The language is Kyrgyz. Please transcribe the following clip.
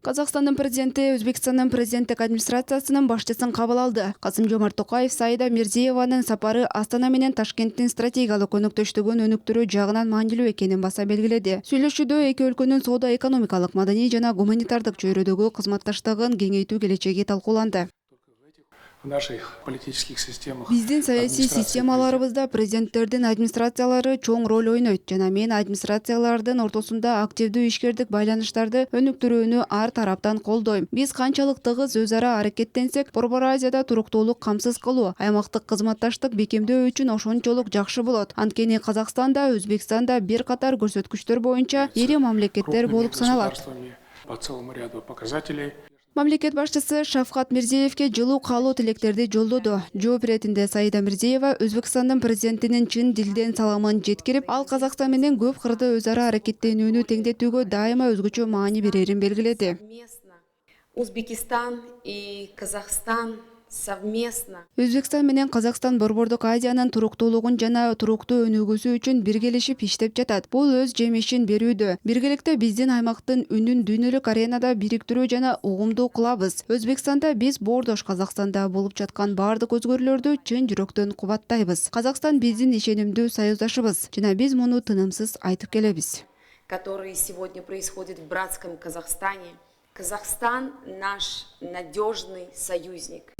Казакстандын президенти Өзбекстандын президенттик администрациясынын башчысын кабыл алды. Касым-Жомарт Токаев Саида Мирзиеванын сапары Астана менен Ташкенттин стратегиялык өнөктөштүгүн өнүктүрүү жагынан маанилүү экенин баса белгиледи. Сүйлөшүүдө эки өлкөнүн соода-экономикалык, маданий жана гуманитардык чөйрөдөгү кызматташтыгын кеңейтүү келечеги талкууланды. В наших политических системах Биздин саясий системаларыбызда президенттердин администрациялары чоң роль ойнойт жана мен администрациялардын ортосунда активдүү ишкердик байланыштарды өнүктүрүүнү ар тараптан колдойм. Биз канчалык тыгыз өз ара аракеттенсек, Борбор Азияда туруктуулук камсыз кылуу, аймактык кызматташтык бекемдөө үчүн ошончолук жакшы болот. Анткени Казакстанда, Өзбекстанда бир катар көрсөткүчтөр боюнча ири мамлекеттер болуп саналат. по целому ряду показателей. Мамлекет башчысы Шавкат Мирзиевке жылуу каалоо тилектерди жолдоду. Жооп иретинде Саида Мирзиева Өзбекстандын президентинин чын дилден саламын жеткирип, ал Казакстан менен көп кырда өз ара аракеттенүүнү теңдетүүгө дайыма өзгөчө маани берерин белгиледи. Узбекистан и Казахстан совместно. Өзбекстан менен Казакстан Борбордук Азиянын туруктуулугун жана туруктуу өнүгүүсү үчүн биргелешип иштеп жатат. Бул өз жемишин берүүдө. Биргеликте биздин аймактын үнүн дүйнөлүк аренада бириктирүү жана угумдуу кылабыз. Өзбекстанда биз боордош Казакстанда болуп жаткан бардык өзгөрүүлөрдү чын жүрөктөн кубаттайбыз. Казакстан биздин ишенимдүү союздашыбыз жана биз муну тынымсыз айтып келебиз. Который сегодня происходит в братском Казахстане. Казахстан наш надежный союзник.